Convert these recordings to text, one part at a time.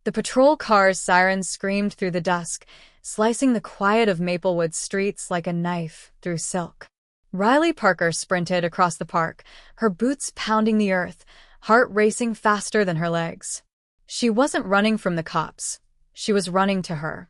The patrol car's sirens screamed through the dusk, slicing the quiet of Maplewood's streets like a knife through silk. Riley Parker sprinted across the park, her boots pounding the earth, heart racing faster than her legs. She wasn't running from the cops. She was running to her.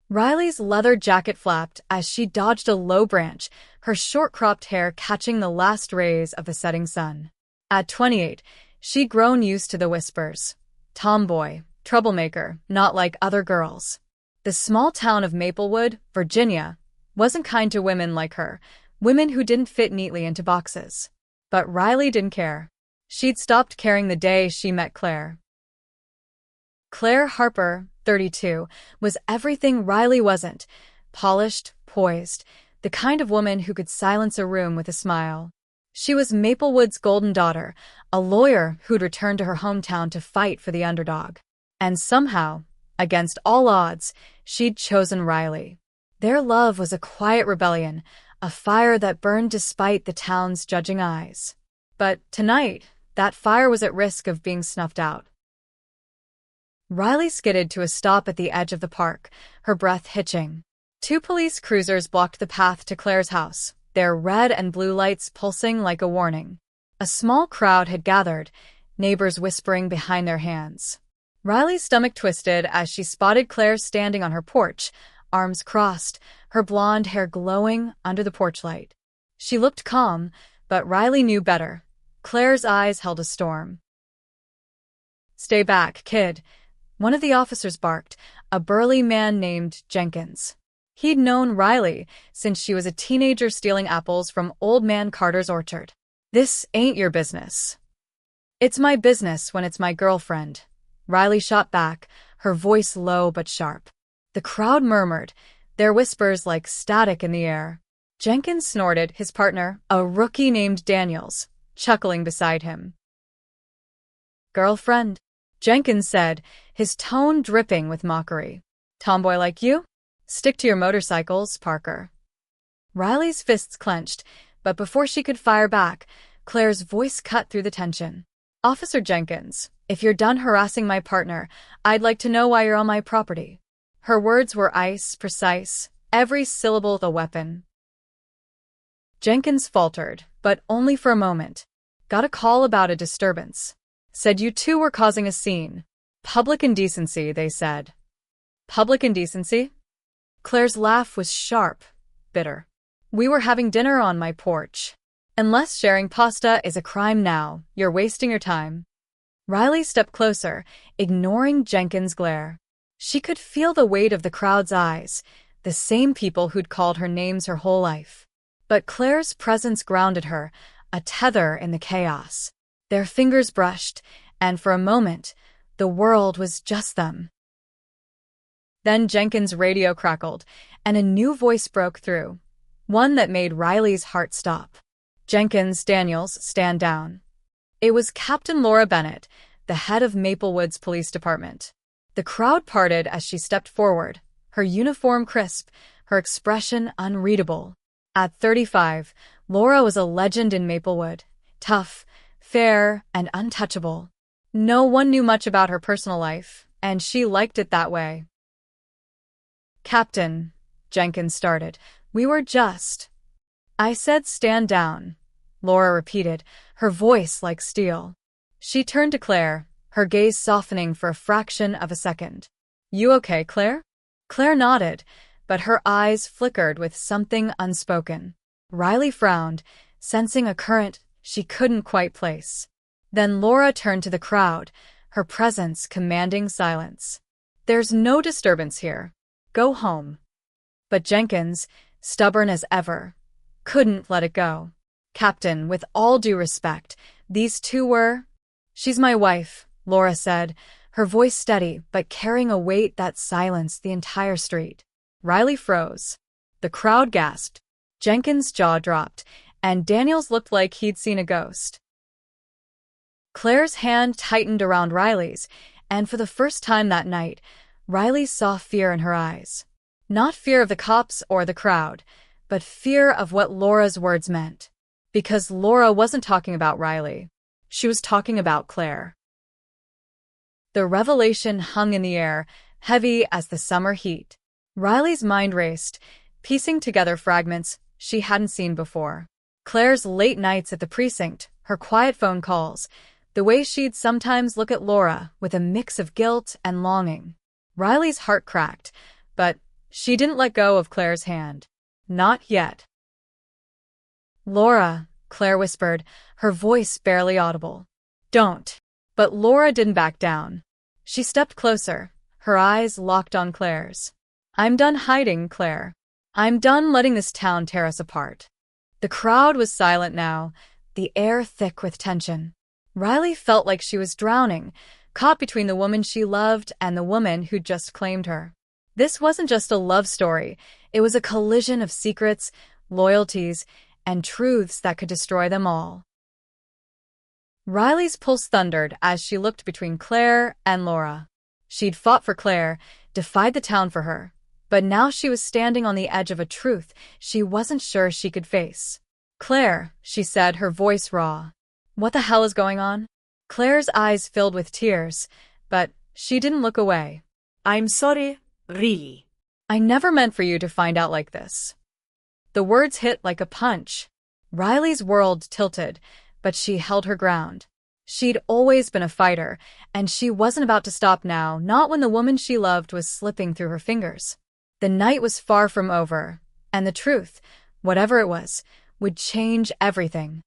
Riley's leather jacket flapped as she dodged a low branch, her short-cropped hair catching the last rays of the setting sun. At 28, she'd grown used to the whispers. Tomboy, troublemaker, not like other girls. The small town of Maplewood, Virginia, wasn't kind to women like her, women who didn't fit neatly into boxes. But Riley didn't care. She'd stopped caring the day she met Claire. Claire Harper, 32, was everything Riley wasn't. Polished, poised, the kind of woman who could silence a room with a smile. She was Maplewood's golden daughter, a lawyer who'd returned to her hometown to fight for the underdog. And somehow, against all odds, she'd chosen Riley. Their love was a quiet rebellion, a fire that burned despite the town's judging eyes. But tonight, that fire was at risk of being snuffed out. Riley skidded to a stop at the edge of the park, her breath hitching. 2 police cruisers blocked the path to Claire's house, their red and blue lights pulsing like a warning. A small crowd had gathered, neighbors whispering behind their hands. Riley's stomach twisted as she spotted Claire standing on her porch, arms crossed, her blonde hair glowing under the porch light. She looked calm, but Riley knew better. Claire's eyes held a storm. "Stay back, kid," one of the officers barked, a burly man named Jenkins. He'd known Riley since she was a teenager stealing apples from Old Man Carter's orchard. "This ain't your business." "It's my business when it's my girlfriend," Riley shot back, her voice low but sharp. The crowd murmured, their whispers like static in the air. Jenkins snorted, his partner, a rookie named Daniels, chuckling beside him. "Girlfriend?" Jenkins said, his tone dripping with mockery. "Tomboy like you? Stick to your motorcycles, Parker." Riley's fists clenched, but before she could fire back, Claire's voice cut through the tension. "Officer Jenkins, if you're done harassing my partner, I'd like to know why you're on my property." Her words were ice, precise, every syllable a weapon. Jenkins faltered, but only for a moment. "Got a call about a disturbance. Said you two were causing a scene. Public indecency, they said." "Public indecency?" Claire's laugh was sharp, bitter. "We were having dinner on my porch. Unless sharing pasta is a crime now, you're wasting your time." Riley stepped closer, ignoring Jenkins' glare. She could feel the weight of the crowd's eyes, the same people who'd called her names her whole life. But Claire's presence grounded her, a tether in the chaos. Their fingers brushed, and for a moment, the world was just them. Then Jenkins' radio crackled, and a new voice broke through, one that made Riley's heart stop. "Jenkins, Daniels, stand down." It was Captain Laura Bennett, the head of Maplewood's police department. The crowd parted as she stepped forward, her uniform crisp, her expression unreadable. At 35, Laura was a legend in Maplewood, tough, fair, and untouchable. No one knew much about her personal life, and she liked it that way. "Captain," Jenkins started, "we were just—" "I said stand down," Laura repeated, her voice like steel. She turned to Claire, her gaze softening for a fraction of a second. "You okay, Claire?" Claire nodded, but her eyes flickered with something unspoken. Riley frowned, sensing a current she couldn't quite place. Then Laura turned to the crowd, her presence commanding silence. "There's no disturbance here. Go home." But Jenkins, stubborn as ever, couldn't let it go. "Captain, with all due respect, these two were—" "She's my wife," Laura said, her voice steady but carrying a weight that silenced the entire street. Riley froze. The crowd gasped. Jenkins' jaw dropped, and Daniels looked like he'd seen a ghost. Claire's hand tightened around Riley's, and for the first time that night, Riley saw fear in her eyes. Not fear of the cops or the crowd, but fear of what Laura's words meant. Because Laura wasn't talking about Riley. She was talking about Claire. The revelation hung in the air, heavy as the summer heat. Riley's mind raced, piecing together fragments she hadn't seen before. Claire's late nights at the precinct, her quiet phone calls, the way she'd sometimes look at Laura with a mix of guilt and longing. Riley's heart cracked, but she didn't let go of Claire's hand. Not yet. "Laura," Claire whispered, her voice barely audible. "Don't." But Laura didn't back down. She stepped closer, her eyes locked on Claire's. "I'm done hiding, Claire. I'm done letting this town tear us apart." The crowd was silent now, the air thick with tension. Riley felt like she was drowning, caught between the woman she loved and the woman who'd just claimed her. This wasn't just a love story, it was a collision of secrets, loyalties, and truths that could destroy them all. Riley's pulse thundered as she looked between Claire and Laura. She'd fought for Claire, defied the town for her, but now she was standing on the edge of a truth she wasn't sure she could face. "Claire," she said, her voice raw. "What the hell is going on?" Claire's eyes filled with tears, but she didn't look away. "I'm sorry, really. I never meant for you to find out like this." The words hit like a punch. Riley's world tilted, but she held her ground. She'd always been a fighter, and she wasn't about to stop now, not when the woman she loved was slipping through her fingers. The night was far from over, and the truth, whatever it was, would change everything.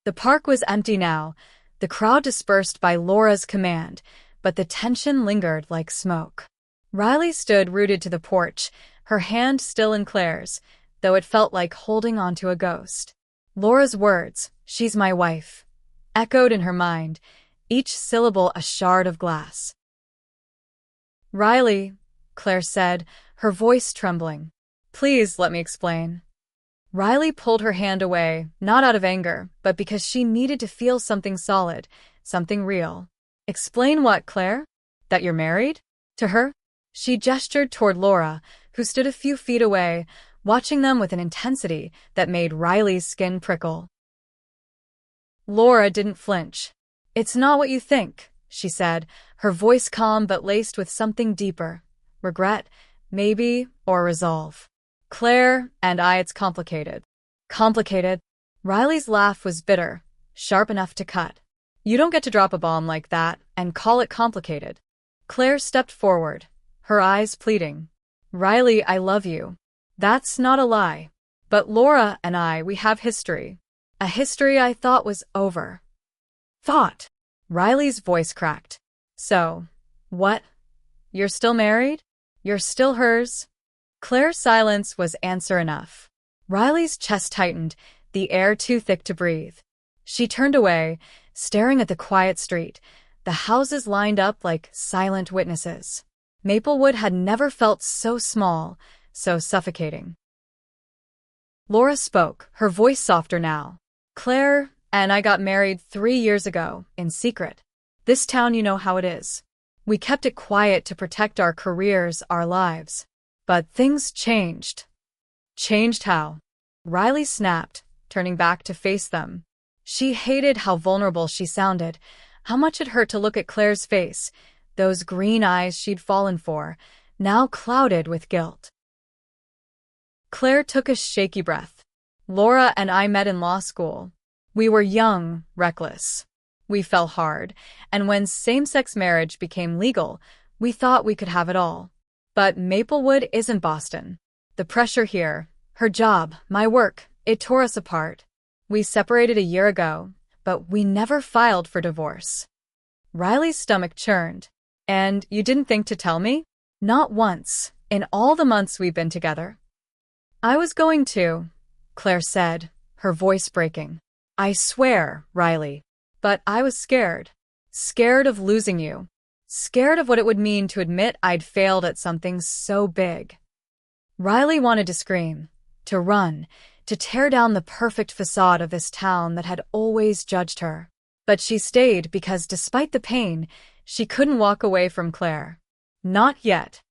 The park was empty now, the crowd dispersed by Laura's command, but the tension lingered like smoke. Riley stood rooted to the porch, her hand still in Claire's, though it felt like holding onto a ghost. Laura's words, "She's my wife," echoed in her mind, each syllable a shard of glass. "Riley," Claire said, her voice trembling. "Please let me explain." Riley pulled her hand away, not out of anger, but because she needed to feel something solid, something real. "Explain what, Claire? That you're married?" To her, she gestured toward Laura, who stood a few feet away, watching them with an intensity that made Riley's skin prickle. Laura didn't flinch. "It's not what you think," she said, her voice calm but laced with something deeper. "Regret, maybe, or resolve. Claire and I, it's complicated." "Complicated?" Riley's laugh was bitter, sharp enough to cut. "You don't get to drop a bomb like that and call it complicated." Claire stepped forward, her eyes pleading. "Riley, I love you. That's not a lie. But Laura and I, we have history. A history I thought was over." "Thought?" Riley's voice cracked. "So, what? You're still married? You're still hers?" Claire's silence was answer enough. Riley's chest tightened, the air too thick to breathe. She turned away, staring at the quiet street, the houses lined up like silent witnesses. Maplewood had never felt so small, so suffocating. Laura spoke, her voice softer now. "Claire and I got married 3 years ago, in secret. This town, you know how it is. We kept it quiet to protect our careers, our lives. But things changed." "Changed how?" Riley snapped, turning back to face them. She hated how vulnerable she sounded, how much it hurt to look at Claire's face, those green eyes she'd fallen for, now clouded with guilt. Claire took a shaky breath. "Laura and I met in law school. We were young, reckless. We fell hard, and when same-sex marriage became legal, we thought we could have it all. But Maplewood isn't Boston. The pressure here, her job, my work, it tore us apart. We separated a year ago, but we never filed for divorce." Riley's stomach churned. "And you didn't think to tell me?" "Not once, in all the months we've been together." "I was going to," Claire said, her voice breaking. "I swear, Riley. But I was scared. Scared of losing you. Scared of what it would mean to admit I'd failed at something so big." Riley wanted to scream, to run, to tear down the perfect facade of this town that had always judged her. But she stayed because, despite the pain, she couldn't walk away from Claire. Not yet.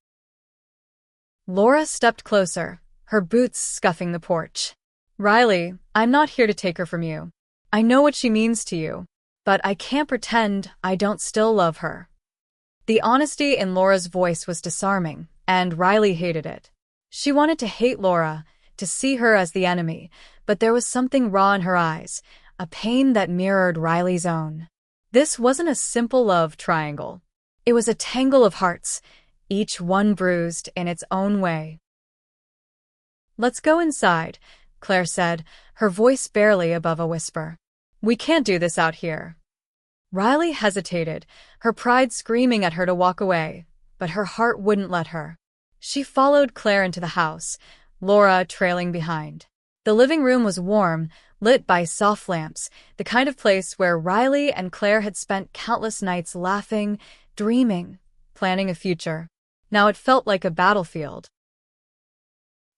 Laura stepped closer, her boots scuffing the porch. "Riley, I'm not here to take her from you. I know what she means to you. but I can't pretend I don't still love her. The honesty in Laura's voice was disarming, and Riley hated it. She wanted to hate Laura, to see her as the enemy, but there was something raw in her eyes, a pain that mirrored Riley's own. This wasn't a simple love triangle. It was a tangle of hearts, each one bruised in its own way. "Let's go inside," Claire said, her voice barely above a whisper. "We can't do this out here." Riley hesitated, her pride screaming at her to walk away, but her heart wouldn't let her. She followed Claire into the house, Laura trailing behind. The living room was warm, lit by soft lamps, the kind of place where Riley and Claire had spent countless nights laughing, dreaming, planning a future. Now it felt like a battlefield.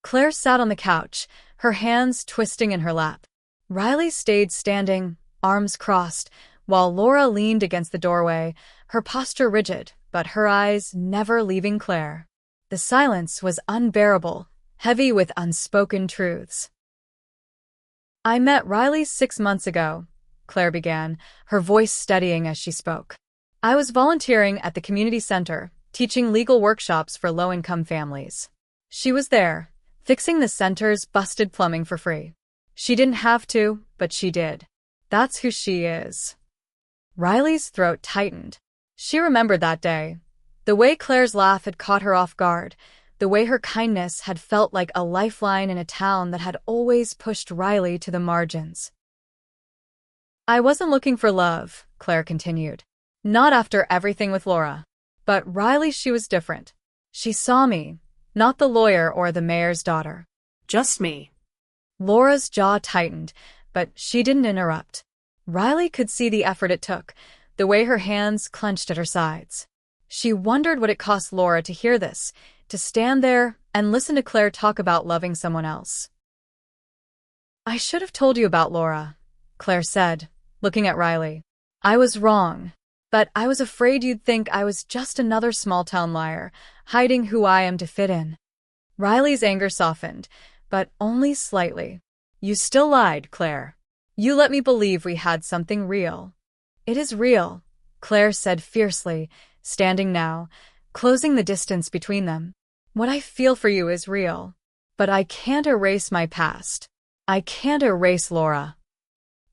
Claire sat on the couch, her hands twisting in her lap. Riley stayed standing, arms crossed, while Laura leaned against the doorway, her posture rigid, but her eyes never leaving Claire. The silence was unbearable, heavy with unspoken truths. "I met Riley 6 months ago," Claire began, her voice steadying as she spoke. "I was volunteering at the community center, teaching legal workshops for low-income families. She was there, fixing the center's busted plumbing for free. She didn't have to, but she did. That's who she is." Riley's throat tightened. She remembered that day. The way Claire's laugh had caught her off guard, the way her kindness had felt like a lifeline in a town that had always pushed Riley to the margins. "I wasn't looking for love," Claire continued. "Not after everything with Laura. But Riley, she was different. She saw me, not the lawyer or the mayor's daughter." Just me. Laura's jaw tightened, but she didn't interrupt. Riley could see the effort it took, the way her hands clenched at her sides. She wondered what it cost Laura to hear this, to stand there and listen to Claire talk about loving someone else. "I should have told you about Laura," Claire said, looking at Riley. "I was wrong, but I was afraid you'd think I was just another small-town liar, hiding who I am to fit in." Riley's anger softened, but only slightly. "You still lied, Claire. You let me believe we had something real." "It is real," Claire said fiercely, standing now, closing the distance between them. "What I feel for you is real. But I can't erase my past. I can't erase Laura."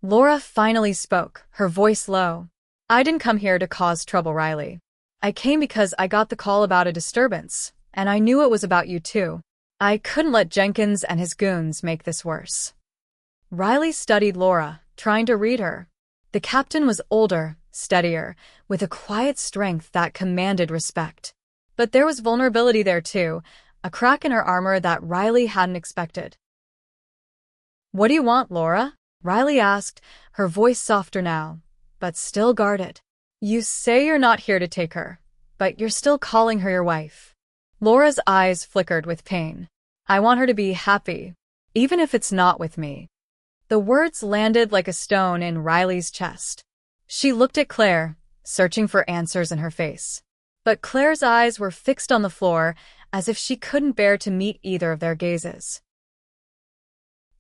Laura finally spoke, her voice low. "I didn't come here to cause trouble, Riley. I came because I got the call about a disturbance, and I knew it was about you too. I couldn't let Jenkins and his goons make this worse." Riley studied Laura, trying to read her. The captain was older, steadier, with a quiet strength that commanded respect. But there was vulnerability there too, a crack in her armor that Riley hadn't expected. "What do you want, Laura?" Riley asked, her voice softer now, but still guarded. "You say you're not here to take her, but you're still calling her your wife." Laura's eyes flickered with pain. "I want her to be happy, even if it's not with me." The words landed like a stone in Riley's chest. She looked at Claire, searching for answers in her face. But Claire's eyes were fixed on the floor, as if she couldn't bear to meet either of their gazes.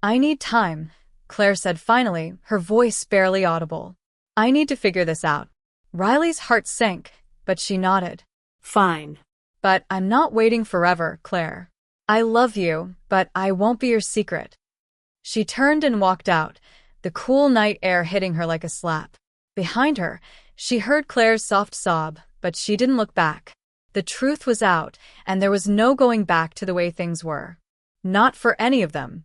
"I need time," Claire said finally, her voice barely audible. "I need to figure this out." Riley's heart sank, but she nodded. Fine. "But I'm not waiting forever, Claire. I love you, but I won't be your secret." She turned and walked out, the cool night air hitting her like a slap. Behind her, she heard Claire's soft sob, but she didn't look back. The truth was out, and there was no going back to the way things were. Not for any of them.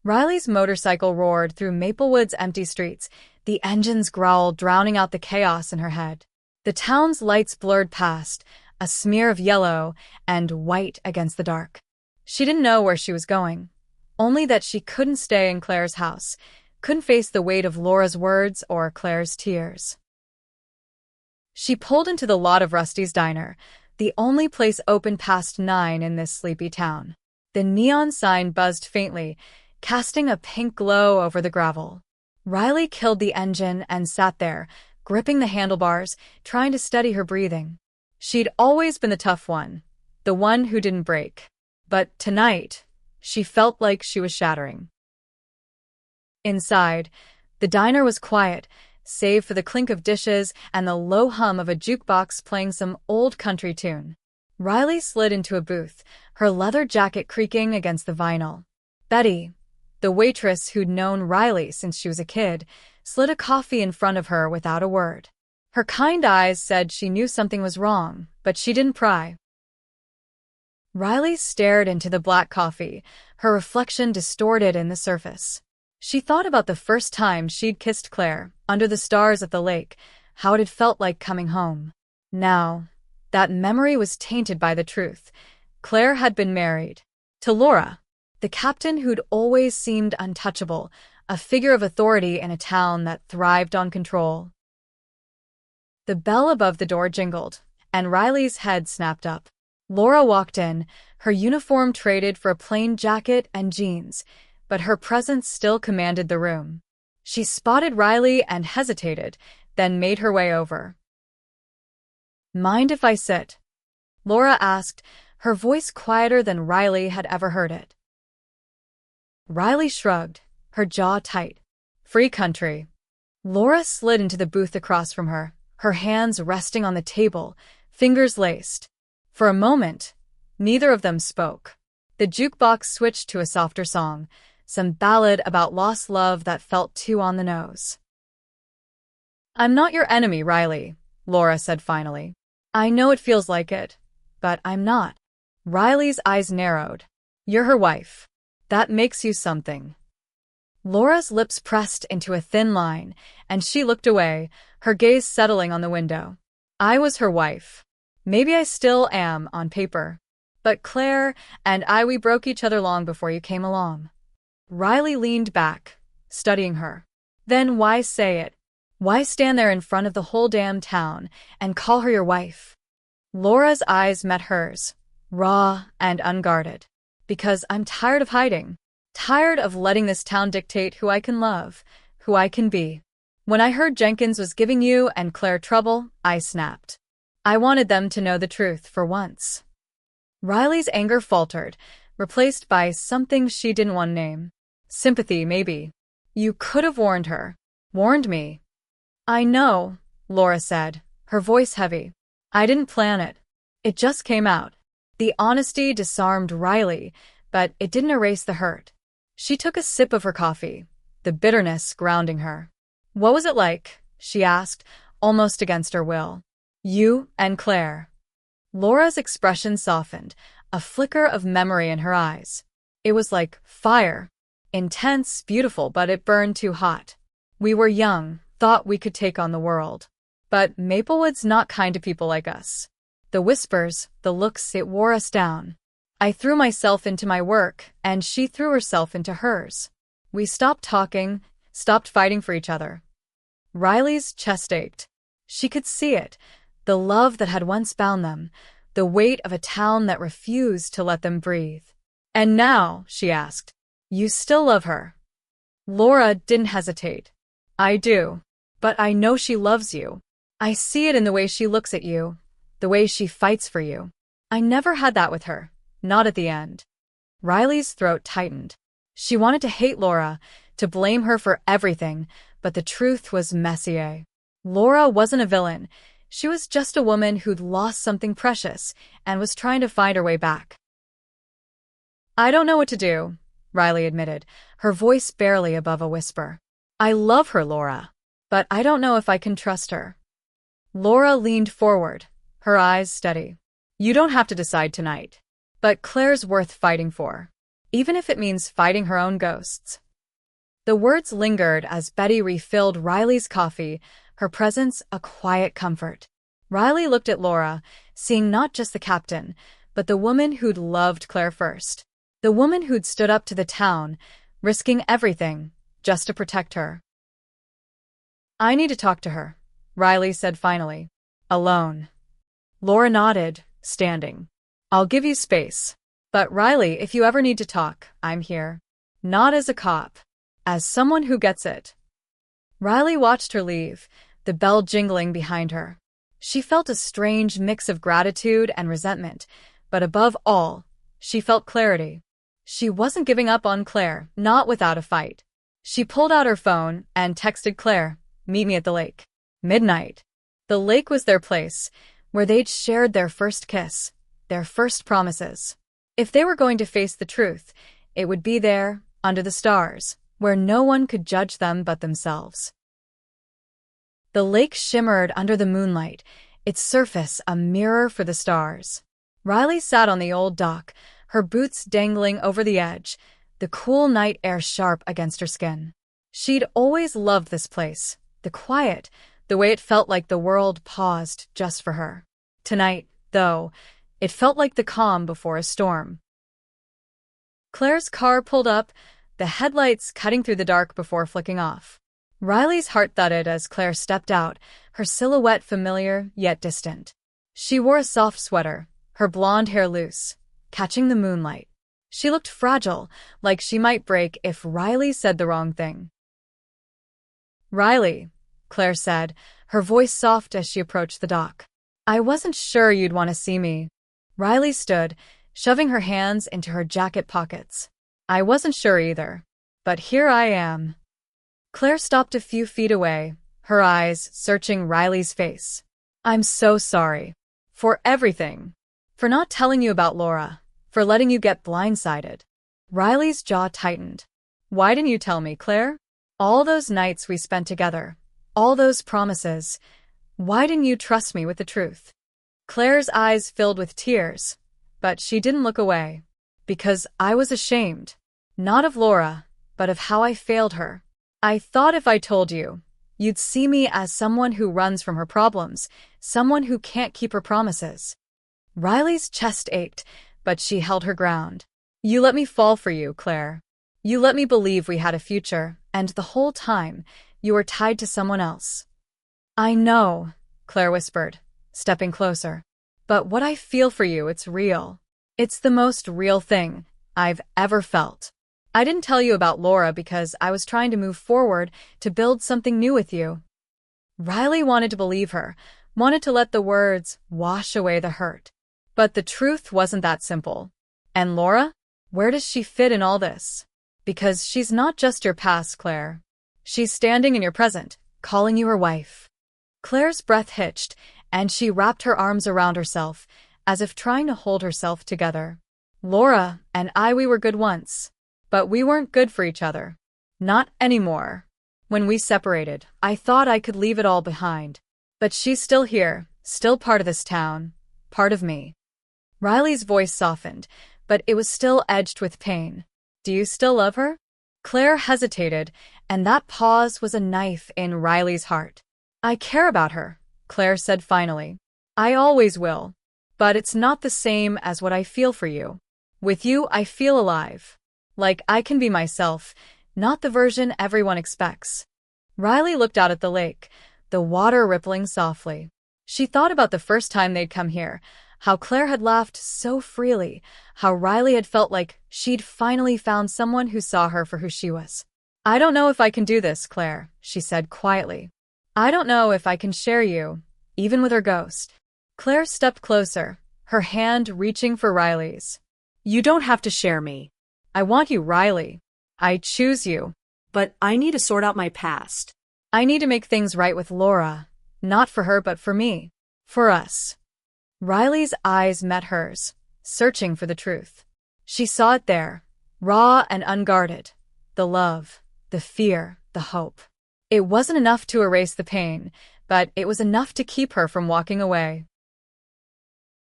Riley's motorcycle roared through Maplewood's empty streets, the engine's growl drowning out the chaos in her head. The town's lights blurred past, a smear of yellow and white against the dark. She didn't know where she was going, only that she couldn't stay in Claire's house, couldn't face the weight of Laura's words or Claire's tears. She pulled into the lot of Rusty's Diner, the only place open past 9 in this sleepy town. The neon sign buzzed faintly, casting a pink glow over the gravel. Riley killed the engine and sat there, gripping the handlebars, trying to steady her breathing. She'd always been the tough one, the one who didn't break. But tonight, she felt like she was shattering. Inside, the diner was quiet, save for the clink of dishes and the low hum of a jukebox playing some old country tune. Riley slid into a booth, her leather jacket creaking against the vinyl. Betty, the waitress who'd known Riley since she was a kid, slid a coffee in front of her without a word. Her kind eyes said she knew something was wrong, but she didn't pry. Riley stared into the black coffee, her reflection distorted in the surface. She thought about the first time she'd kissed Claire, under the stars at the lake, how it had felt like coming home. Now, that memory was tainted by the truth. Claire had been married to Laura, the captain who'd always seemed untouchable, a figure of authority in a town that thrived on control. The bell above the door jingled, and Riley's head snapped up. Laura walked in, her uniform traded for a plain jacket and jeans, but her presence still commanded the room. She spotted Riley and hesitated, then made her way over. "Mind if I sit?" Laura asked, her voice quieter than Riley had ever heard it. Riley shrugged, her jaw tight. "Free country." Laura slid into the booth across from her, her hands resting on the table, fingers laced. For a moment, neither of them spoke. The jukebox switched to a softer song, some ballad about lost love that felt too on the nose. "I'm not your enemy, Riley," Laura said finally. "I know it feels like it, but I'm not." Riley's eyes narrowed. "You're her wife. That makes you something." Laura's lips pressed into a thin line, and she looked away, her gaze settling on the window. "I was her wife. Maybe I still am on paper. But Claire and we broke each other long before you came along." Riley leaned back, studying her. "Then why say it? Why stand there in front of the whole damn town and call her your wife?" Laura's eyes met hers, raw and unguarded. "Because I'm tired of hiding. Tired of letting this town dictate who I can love, who I can be. When I heard Jenkins was giving you and Claire trouble, I snapped. I wanted them to know the truth for once." Riley's anger faltered, replaced by something she didn't want to name. Sympathy, maybe. "You could have warned her. Warned me." "I know," Laura said, her voice heavy. "I didn't plan it. It just came out." The honesty disarmed Riley, but it didn't erase the hurt. She took a sip of her coffee, the bitterness grounding her. "What was it like?" she asked, almost against her will. "You and Claire." Laura's expression softened, a flicker of memory in her eyes. It was like fire. Intense, beautiful, but it burned too hot. "We were young, thought we could take on the world. But Maplewood's not kind to people like us. The whispers, the looks, it wore us down. I threw myself into my work, and she threw herself into hers. We stopped talking, stopped fighting for each other." Riley's chest ached. She could see it, the love that had once bound them, the weight of a town that refused to let them breathe. "And now," she asked, "you still love her?" Laura didn't hesitate. "I do. But I know she loves you. I see it in the way she looks at you, the way she fights for you. I never had that with her, not at the end." Riley's throat tightened. She wanted to hate Laura, to blame her for everything, but the truth was Messier. Laura wasn't a villain. She was just a woman who'd lost something precious and was trying to find her way back. "I don't know what to do," Riley admitted, her voice barely above a whisper. "I love her, Laura, but I don't know if I can trust her." Laura leaned forward, her eyes steady. "You don't have to decide tonight. But Claire's worth fighting for, even if it means fighting her own ghosts." The words lingered as Betty refilled Riley's coffee, her presence a quiet comfort. Riley looked at Laura, seeing not just the captain, but the woman who'd loved Claire first. The woman who'd stood up to the town, risking everything, just to protect her. "I need to talk to her," Riley said finally. "Alone." Laura nodded, standing. "I'll give you space. But Riley, if you ever need to talk, I'm here. Not as a cop. As someone who gets it." Riley watched her leave, the bell jingling behind her. She felt a strange mix of gratitude and resentment, but above all, she felt clarity. She wasn't giving up on Claire, not without a fight. She pulled out her phone and texted Claire, Meet me at the lake. Midnight. The lake was their place, where they'd shared their first kiss, their first promises. If they were going to face the truth, it would be there, under the stars, where no one could judge them but themselves. The lake shimmered under the moonlight, its surface a mirror for the stars. Riley sat on the old dock, her boots dangling over the edge, the cool night air sharp against her skin. She'd always loved this place, the quiet, the way it felt like the world paused just for her. Tonight, though, it felt like the calm before a storm. Claire's car pulled up, the headlights cutting through the dark before flicking off. Riley's heart thudded as Claire stepped out, her silhouette familiar yet distant. She wore a soft sweater, her blonde hair loose, catching the moonlight. She looked fragile, like she might break if Riley said the wrong thing. "Riley," Claire said, her voice soft as she approached the dock. "I wasn't sure you'd want to see me." Riley stood, shoving her hands into her jacket pockets. "I wasn't sure either. But here I am." Claire stopped a few feet away, her eyes searching Riley's face. "I'm so sorry. For everything. For not telling you about Laura. For letting you get blindsided." Riley's jaw tightened. "Why didn't you tell me, Claire? All those nights we spent together. All those promises. Why didn't you trust me with the truth?" Claire's eyes filled with tears, but she didn't look away. "Because I was ashamed. Not of Laura, but of how I failed her. I thought if I told you, you'd see me as someone who runs from her problems, someone who can't keep her promises." Riley's chest ached, but she held her ground. "You let me fall for you, Claire. You let me believe we had a future, and the whole time, you were tied to someone else." "I know," Claire whispered, stepping closer. "But what I feel for you, it's real. It's the most real thing I've ever felt. I didn't tell you about Laura because I was trying to move forward, to build something new with you." Riley wanted to believe her, wanted to let the words wash away the hurt. But the truth wasn't that simple. And Laura? Where does she fit in all this? Because she's not just your past, Claire. She's standing in your present, calling you her wife. Claire's breath hitched, and she wrapped her arms around herself, as if trying to hold herself together. "Laura and we were good once. But we weren't good for each other. Not anymore. When we separated, I thought I could leave it all behind. But she's still here, still part of this town, part of me." Riley's voice softened, but it was still edged with pain. "Do you still love her?" Claire hesitated, and that pause was a knife in Riley's heart. "I care about her," Claire said finally. "I always will. But it's not the same as what I feel for you. With you, I feel alive. Like I can be myself, not the version everyone expects." Riley looked out at the lake, the water rippling softly. She thought about the first time they'd come here, how Claire had laughed so freely, how Riley had felt like she'd finally found someone who saw her for who she was. "I don't know if I can do this, Claire," she said quietly. "I don't know if I can share you, even with her ghost." Claire stepped closer, her hand reaching for Riley's. "You don't have to share me. I want you, Riley. I choose you. But I need to sort out my past. I need to make things right with Laura. Not for her, but for me. For us." Riley's eyes met hers, searching for the truth. She saw it there, raw and unguarded. The love, the fear, the hope. It wasn't enough to erase the pain, but it was enough to keep her from walking away.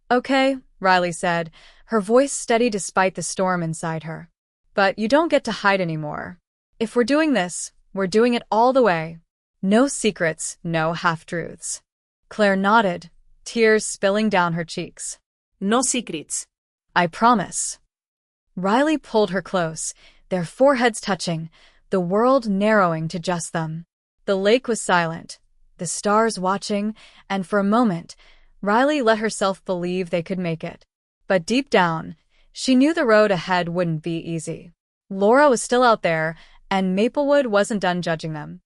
"Okay," Riley said, her voice steady despite the storm inside her. "But you don't get to hide anymore. If we're doing this, we're doing it all the way. No secrets, no half-truths." Claire nodded, tears spilling down her cheeks. No secrets. "I promise." Riley pulled her close, their foreheads touching, the world narrowing to just them. The lake was silent, the stars watching, and for a moment, Riley let herself believe they could make it. But deep down, she knew the road ahead wouldn't be easy. Laura was still out there, and Maplewood wasn't done judging them.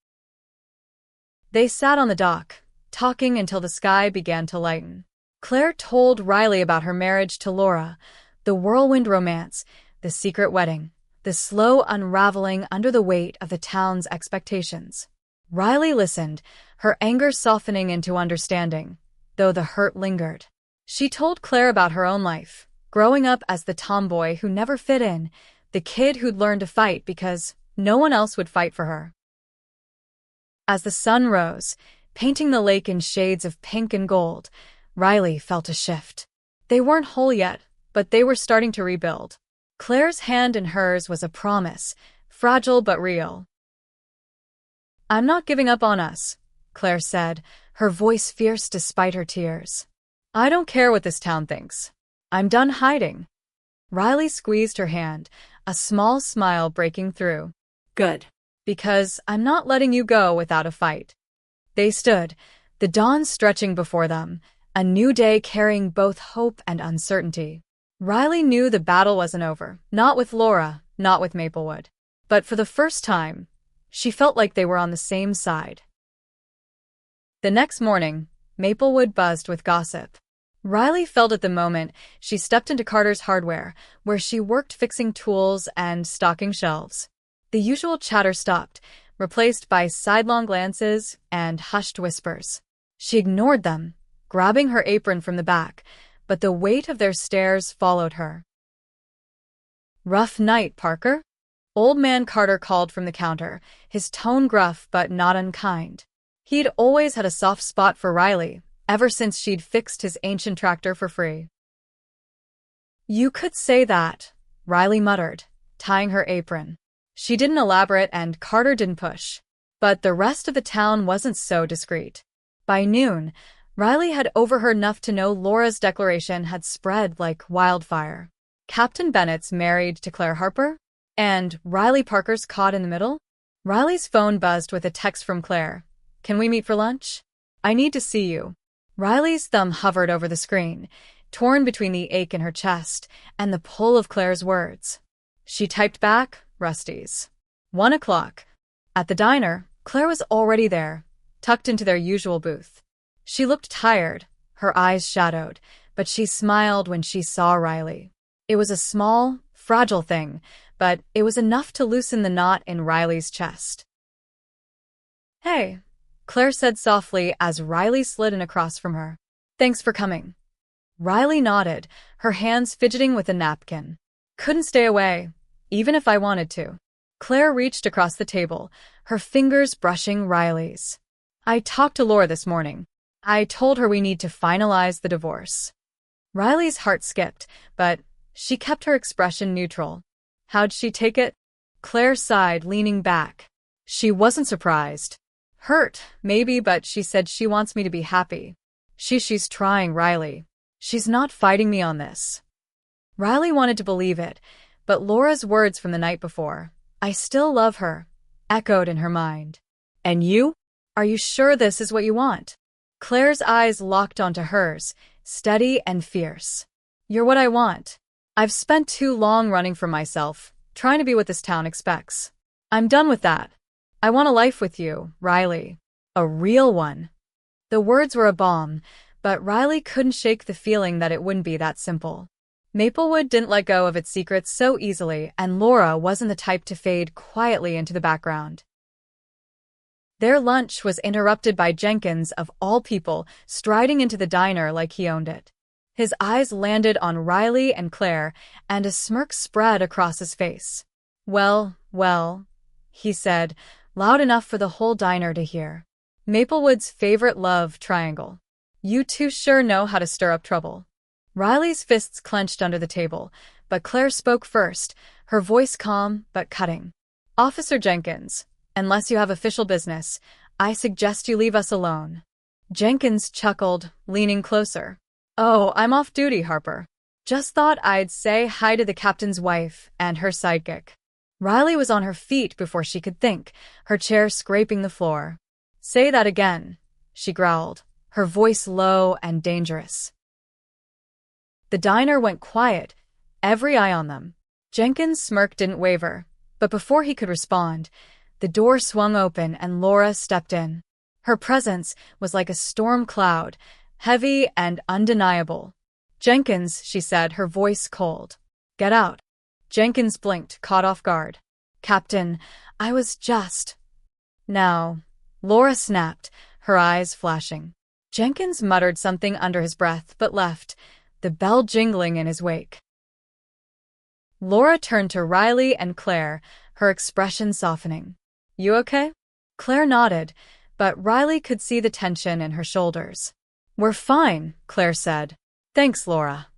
They sat on the dock, talking until the sky began to lighten. Claire told Riley about her marriage to Laura, the whirlwind romance, the secret wedding, the slow unraveling under the weight of the town's expectations. Riley listened, her anger softening into understanding, though the hurt lingered. She told Claire about her own life, growing up as the tomboy who never fit in, the kid who'd learned to fight because no one else would fight for her. As the sun rose, painting the lake in shades of pink and gold, Riley felt a shift. They weren't whole yet, but they were starting to rebuild. Claire's hand in hers was a promise, fragile but real. "I'm not giving up on us," Claire said, her voice fierce despite her tears. "I don't care what this town thinks. I'm done hiding." Riley squeezed her hand, a small smile breaking through. Good. "Because I'm not letting you go without a fight." They stood, the dawn stretching before them, a new day carrying both hope and uncertainty. Riley knew the battle wasn't over, not with Laura, not with Maplewood. But for the first time, she felt like they were on the same side. The next morning, Maplewood buzzed with gossip. Riley felt at the moment she stepped into Carter's Hardware, where she worked fixing tools and stocking shelves. The usual chatter stopped, replaced by sidelong glances and hushed whispers. She ignored them, grabbing her apron from the back, but the weight of their stares followed her. "Rough night, Parker?" Old man Carter called from the counter, his tone gruff but not unkind. He'd always had a soft spot for Riley, ever since she'd fixed his ancient tractor for free. "You could say that," Riley muttered, tying her apron. She didn't elaborate and Carter didn't push. But the rest of the town wasn't so discreet. By noon, Riley had overheard enough to know Laura's declaration had spread like wildfire. Captain Bennett's married to Claire Harper? And Riley Parker's caught in the middle? Riley's phone buzzed with a text from Claire. "Can we meet for lunch? I need to see you." Riley's thumb hovered over the screen, torn between the ache in her chest and the pull of Claire's words. She typed back, "Rusty's. 1 o'clock. At the diner, Claire was already there, tucked into their usual booth. She looked tired, her eyes shadowed, but she smiled when she saw Riley. It was a small, fragile thing, but it was enough to loosen the knot in Riley's chest. "Hey," Claire said softly as Riley slid in across from her. "Thanks for coming." Riley nodded, her hands fidgeting with a napkin. "Couldn't stay away, even if I wanted to." Claire reached across the table, her fingers brushing Riley's. "I talked to Laura this morning. I told her we need to finalize the divorce." Riley's heart skipped, but she kept her expression neutral. "How'd she take it?" Claire sighed, leaning back. She wasn't surprised. Hurt, maybe, but she said she wants me to be happy. She's trying, Riley. She's not fighting me on this. Riley wanted to believe it, but Laura's words from the night before, "I still love her," echoed in her mind. "And you? Are you sure this is what you want?" Claire's eyes locked onto hers, steady and fierce. "You're what I want. I've spent too long running from myself, trying to be what this town expects. I'm done with that. I want a life with you, Riley. A real one." The words were a balm, but Riley couldn't shake the feeling that it wouldn't be that simple. Maplewood didn't let go of its secrets so easily, and Laura wasn't the type to fade quietly into the background. Their lunch was interrupted by Jenkins, of all people, striding into the diner like he owned it. His eyes landed on Riley and Claire, and a smirk spread across his face. Well, he said, loud enough for the whole diner to hear. "Maplewood's favorite love triangle. You two sure know how to stir up trouble." Riley's fists clenched under the table, but Claire spoke first, her voice calm but cutting. "Officer Jenkins, unless you have official business, I suggest you leave us alone." Jenkins chuckled, leaning closer. "Oh, I'm off duty, Harper. Just thought I'd say hi to the captain's wife and her sidekick." Riley was on her feet before she could think, her chair scraping the floor. "Say that again," she growled, her voice low and dangerous. The diner went quiet, every eye on them. Jenkins' smirk didn't waver, but before he could respond, the door swung open and Laura stepped in. Her presence was like a storm cloud, heavy and undeniable. "Jenkins," she said, her voice cold. "Get out." Jenkins blinked, caught off guard. "Captain, I was just..." "Now, Laura snapped, her eyes flashing. Jenkins muttered something under his breath but left, the bell jingling in his wake. Laura turned to Riley and Claire, her expression softening. "You okay?" Claire nodded, but Riley could see the tension in her shoulders. "We're fine," Claire said. "Thanks, Laura."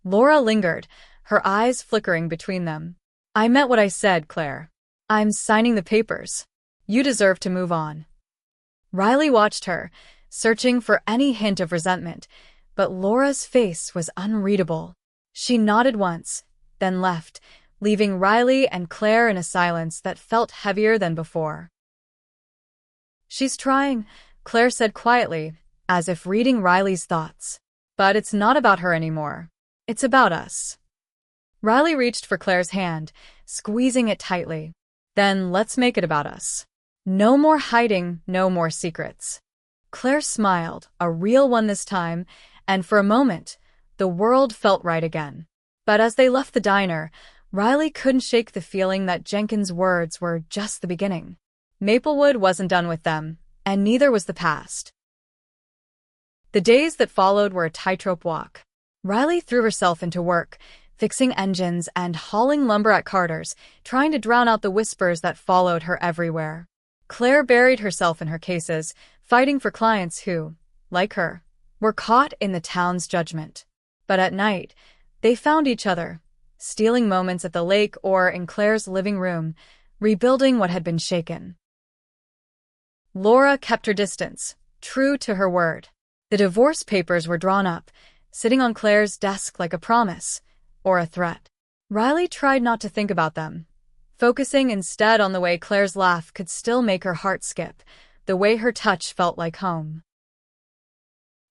Laura lingered, her eyes flickering between them. "I meant what I said, Claire. I'm signing the papers. You deserve to move on." Riley watched her, searching for any hint of resentment, but Laura's face was unreadable. She nodded once, then left, leaving Riley and Claire in a silence that felt heavier than before. "She's trying," Claire said quietly, as if reading Riley's thoughts. "But it's not about her anymore. It's about us." Riley reached for Claire's hand, squeezing it tightly. "Then let's make it about us. No more hiding, no more secrets." Claire smiled, a real one this time, and for a moment, the world felt right again. But as they left the diner, Riley couldn't shake the feeling that Jenkins' words were just the beginning. Maplewood wasn't done with them, and neither was the past. The days that followed were a tightrope walk. Riley threw herself into work, fixing engines and hauling lumber at Carter's, trying to drown out the whispers that followed her everywhere. Claire buried herself in her cases, fighting for clients who, like her, were caught in the town's judgment. But at night, they found each other, stealing moments at the lake or in Claire's living room, rebuilding what had been shaken. Laura kept her distance, true to her word. The divorce papers were drawn up, sitting on Claire's desk like a promise, or a threat. Riley tried not to think about them, focusing instead on the way Claire's laugh could still make her heart skip, the way her touch felt like home.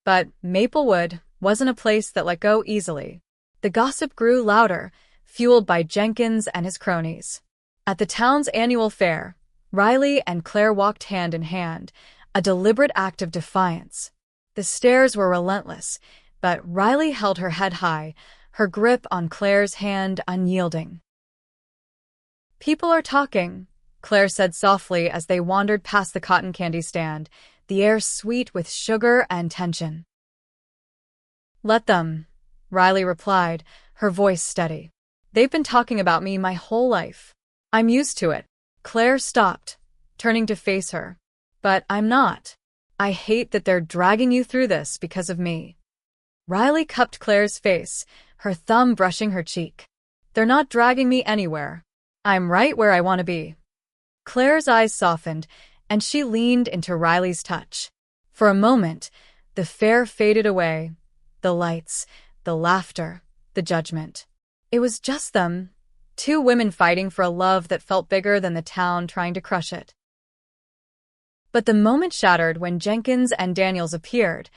But Maplewood wasn't a place that let go easily. The gossip grew louder, fueled by Jenkins and his cronies. At the town's annual fair, Riley and Claire walked hand in hand, a deliberate act of defiance. The stares were relentless, but Riley held her head high, her grip on Claire's hand unyielding. "People are talking," Claire said softly as they wandered past the cotton candy stand, the air sweet with sugar and tension. "Let them," Riley replied, her voice steady. "They've been talking about me my whole life. I'm used to it." Claire stopped, turning to face her. "But I'm not. I hate that they're dragging you through this because of me." Riley cupped Claire's face, her thumb brushing her cheek. "They're not dragging me anywhere. I'm right where I want to be." Claire's eyes softened, and she leaned into Riley's touch. For a moment, the fair faded away, the lights, the laughter, the judgment. It was just them, two women fighting for a love that felt bigger than the town trying to crush it. But the moment shattered when Jenkins and Daniels appeared,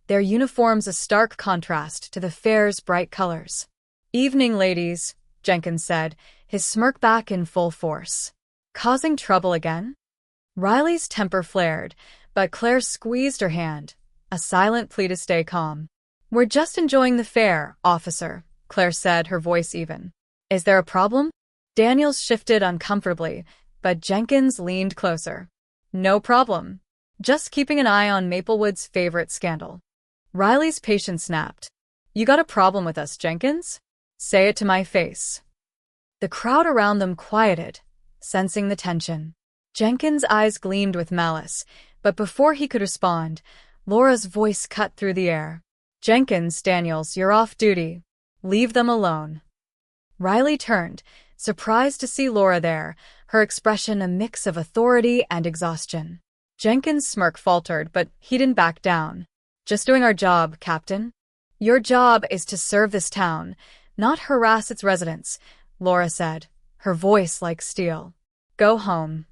their uniforms a stark contrast to the fair's bright colors. "Evening, ladies," Jenkins said, his smirk back in full force. "Causing trouble again?" Riley's temper flared, but Claire squeezed her hand, a silent plea to stay calm. "We're just enjoying the fair, officer," Claire said, her voice even. "Is there a problem?" Daniels shifted uncomfortably, but Jenkins leaned closer. "No problem. Just keeping an eye on Maplewood's favorite scandal." Riley's patience snapped. "You got a problem with us, Jenkins? Say it to my face." The crowd around them quieted, sensing the tension. Jenkins' eyes gleamed with malice, but before he could respond, Laura's voice cut through the air. "Jenkins, Daniels, you're off duty. Leave them alone." Riley turned, surprised to see Laura there, her expression a mix of authority and exhaustion. Jenkins' smirk faltered, but he didn't back down. "Just doing our job, Captain. Your job is to serve this town, not harass its residents," Laura said, her voice like steel. "Go home."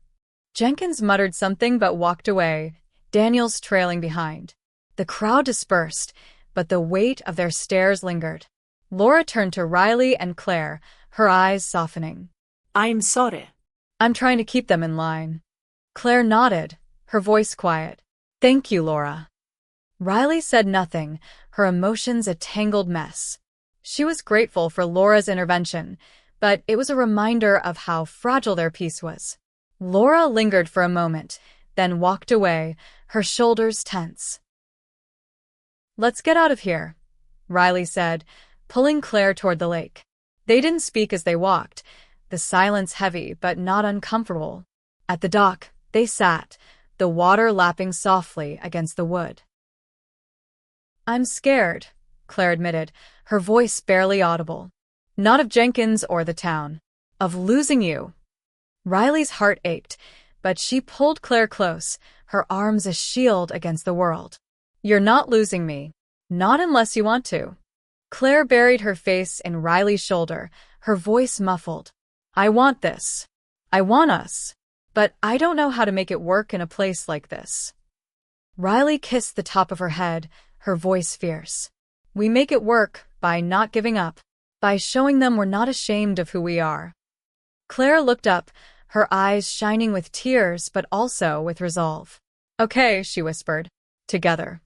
Jenkins muttered something but walked away, Daniels trailing behind. The crowd dispersed, but the weight of their stares lingered. Laura turned to Riley and Claire, her eyes softening. "I'm sorry." "I'm trying to keep them in line." Claire nodded, her voice quiet. "Thank you, Laura." Riley said nothing, her emotions a tangled mess. She was grateful for Laura's intervention, but it was a reminder of how fragile their peace was. Laura lingered for a moment, then walked away, her shoulders tense. "Let's get out of here," Riley said, pulling Claire toward the lake. They didn't speak as they walked, the silence heavy but not uncomfortable. At the dock, they sat, the water lapping softly against the wood. "I'm scared," Claire admitted, her voice barely audible. "Not of Jenkins or the town. Of losing you." Riley's heart ached, but she pulled Claire close, her arms a shield against the world. "You're not losing me. Not unless you want to." Claire buried her face in Riley's shoulder, her voice muffled. "I want this. I want us. But I don't know how to make it work in a place like this." Riley kissed the top of her head, her voice fierce. "We make it work by not giving up, by showing them we're not ashamed of who we are." Claire looked up, her eyes shining with tears but also with resolve. "Okay," she whispered. "Together."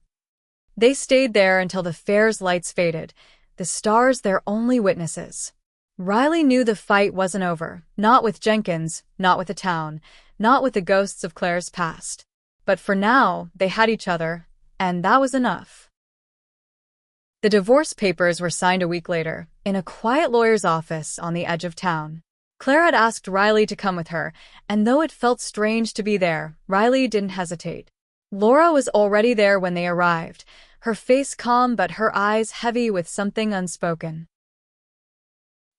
They stayed there until the fair's lights faded, the stars their only witnesses. Riley knew the fight wasn't over, not with Jenkins, not with the town, not with the ghosts of Claire's past. But for now, they had each other, and that was enough. The divorce papers were signed a week later, in a quiet lawyer's office on the edge of town. Claire had asked Riley to come with her, and though it felt strange to be there, Riley didn't hesitate. Laura was already there when they arrived, her face calm but her eyes heavy with something unspoken.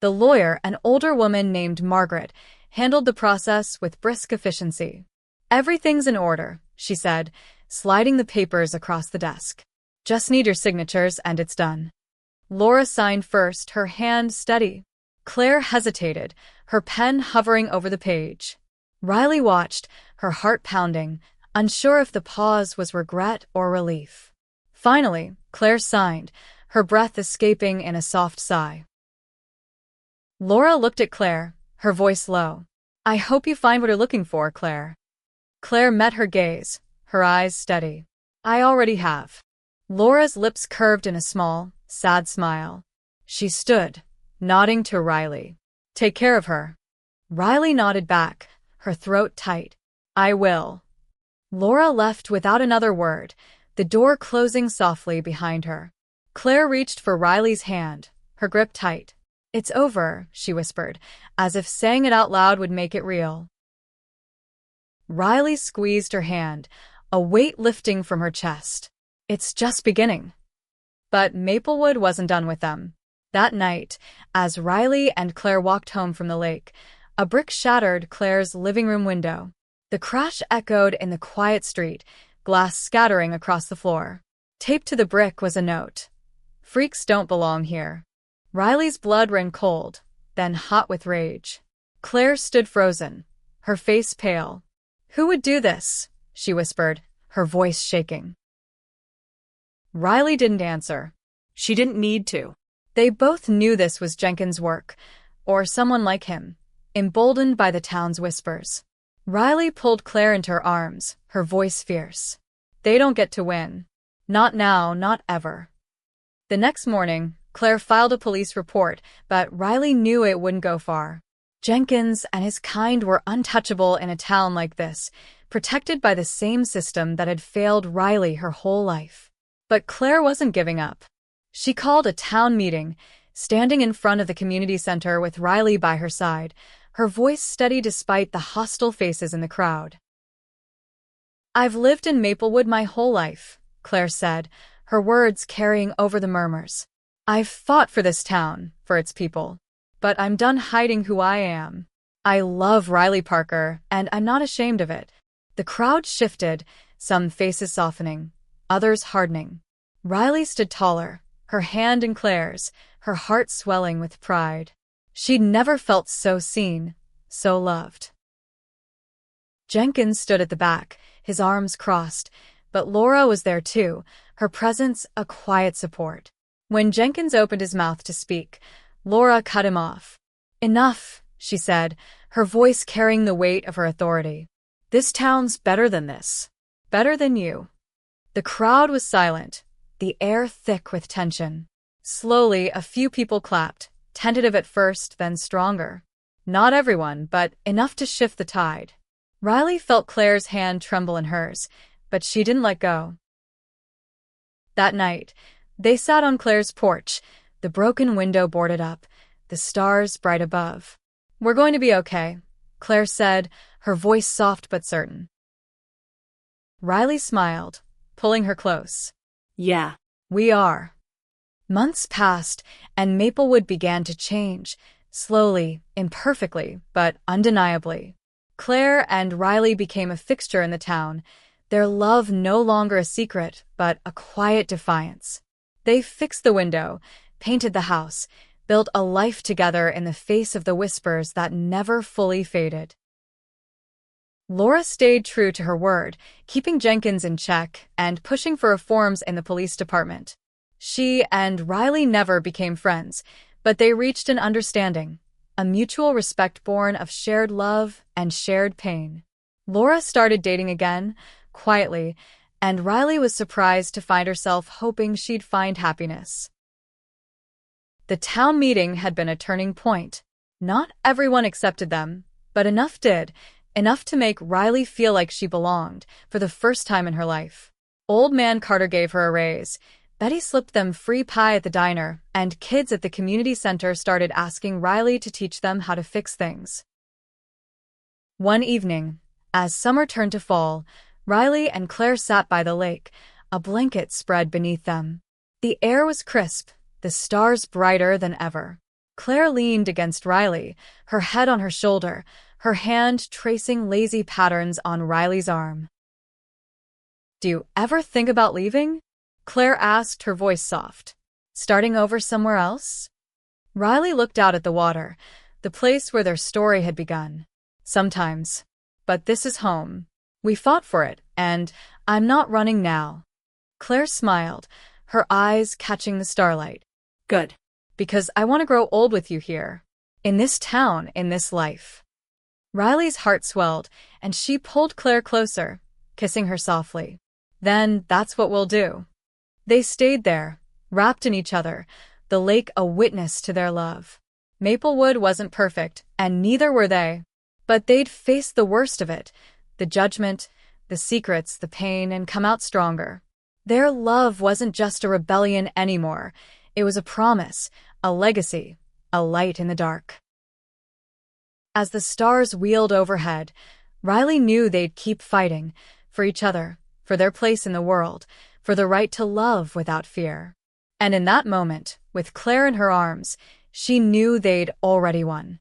The lawyer, an older woman named Margaret, handled the process with brisk efficiency. "Everything's in order," she said, sliding the papers across the desk. "Just need your signatures and it's done." Laura signed first, her hand steady. Claire hesitated, her pen hovering over the page. Riley watched, her heart pounding, unsure if the pause was regret or relief. Finally, Claire signed, her breath escaping in a soft sigh. Laura looked at Claire, her voice low. "I hope you find what you're looking for, Claire." Claire met her gaze, her eyes steady. "I already have." Laura's lips curved in a small, sad smile. She stood, nodding to Riley. "Take care of her." Riley nodded back, her throat tight. "I will." Laura left without another word, the door closing softly behind her. Claire reached for Riley's hand, her grip tight. "It's over," she whispered, as if saying it out loud would make it real. Riley squeezed her hand, a weight lifting from her chest. "It's just beginning." But Maplewood wasn't done with them. That night, as Riley and Claire walked home from the lake, a brick shattered Claire's living room window. The crash echoed in the quiet street, glass scattering across the floor. Taped to the brick was a note. "Freaks don't belong here." Riley's blood ran cold, then hot with rage. Claire stood frozen, her face pale. "Who would do this?" she whispered, her voice shaking. Riley didn't answer. She didn't need to. They both knew this was Jenkins' work, or someone like him, emboldened by the town's whispers. Riley pulled Claire into her arms, her voice fierce. "They don't get to win. Not now, not ever." The next morning, Claire filed a police report, but Riley knew it wouldn't go far. Jenkins and his kind were untouchable in a town like this, protected by the same system that had failed Riley her whole life. But Claire wasn't giving up. She called a town meeting, standing in front of the community center with Riley by her side, her voice steady despite the hostile faces in the crowd. "I've lived in Maplewood my whole life," Claire said, her words carrying over the murmurs. "I've fought for this town, for its people. But I'm done hiding who I am. I love Riley Parker, and I'm not ashamed of it." The crowd shifted, some faces softening, others hardening. Riley stood taller, her hand in Claire's, her heart swelling with pride. She'd never felt so seen, so loved. Jenkins stood at the back, his arms crossed, but Laura was there too, her presence a quiet support. When Jenkins opened his mouth to speak, Laura cut him off. "Enough," she said, her voice carrying the weight of her authority. "This town's better than this. Better than you." The crowd was silent, the air thick with tension. Slowly, a few people clapped, tentative at first, then stronger. Not everyone, but enough to shift the tide. Riley felt Claire's hand tremble in hers, but she didn't let go. That night, they sat on Claire's porch, the broken window boarded up, the stars bright above. "We're going to be okay," Claire said, her voice soft but certain. Riley smiled, pulling her close. Yeah. "We are." Months passed, and Maplewood began to change, slowly, imperfectly, but undeniably. Claire and Riley became a fixture in the town, their love no longer a secret, but a quiet defiance. They fixed the window, painted the house, built a life together in the face of the whispers that never fully faded. Laura stayed true to her word, keeping Jenkins in check and pushing for reforms in the police department. She and Riley never became friends, but they reached an understanding, a mutual respect born of shared love and shared pain. Laura started dating again, quietly, and Riley was surprised to find herself hoping she'd find happiness. The town meeting had been a turning point. Not everyone accepted them, but enough did, enough to make Riley feel like she belonged for the first time in her life. Old Man Carter gave her a raise. Betty slipped them free pie at the diner, and kids at the community center started asking Riley to teach them how to fix things. One evening, as summer turned to fall, Riley and Claire sat by the lake, a blanket spread beneath them. The air was crisp, the stars brighter than ever. Claire leaned against Riley, her head on her shoulder, her hand tracing lazy patterns on Riley's arm. "Do you ever think about leaving?" Claire asked, her voice soft. "Starting over somewhere else?" Riley looked out at the water, the place where their story had begun. "Sometimes. But this is home. We fought for it, and I'm not running now." Claire smiled, her eyes catching the starlight. Good. "Because I want to grow old with you here. In this town, in this life." Riley's heart swelled, and she pulled Claire closer, kissing her softly. "Then that's what we'll do." They stayed there, wrapped in each other, the lake a witness to their love. Maplewood wasn't perfect, and neither were they. But they'd faced the worst of it, the judgment, the secrets, the pain, and come out stronger. Their love wasn't just a rebellion anymore. It was a promise, a legacy, a light in the dark. As the stars wheeled overhead, Riley knew they'd keep fighting, for each other, for their place in the world, for the right to love without fear. And in that moment, with Claire in her arms, she knew they'd already won.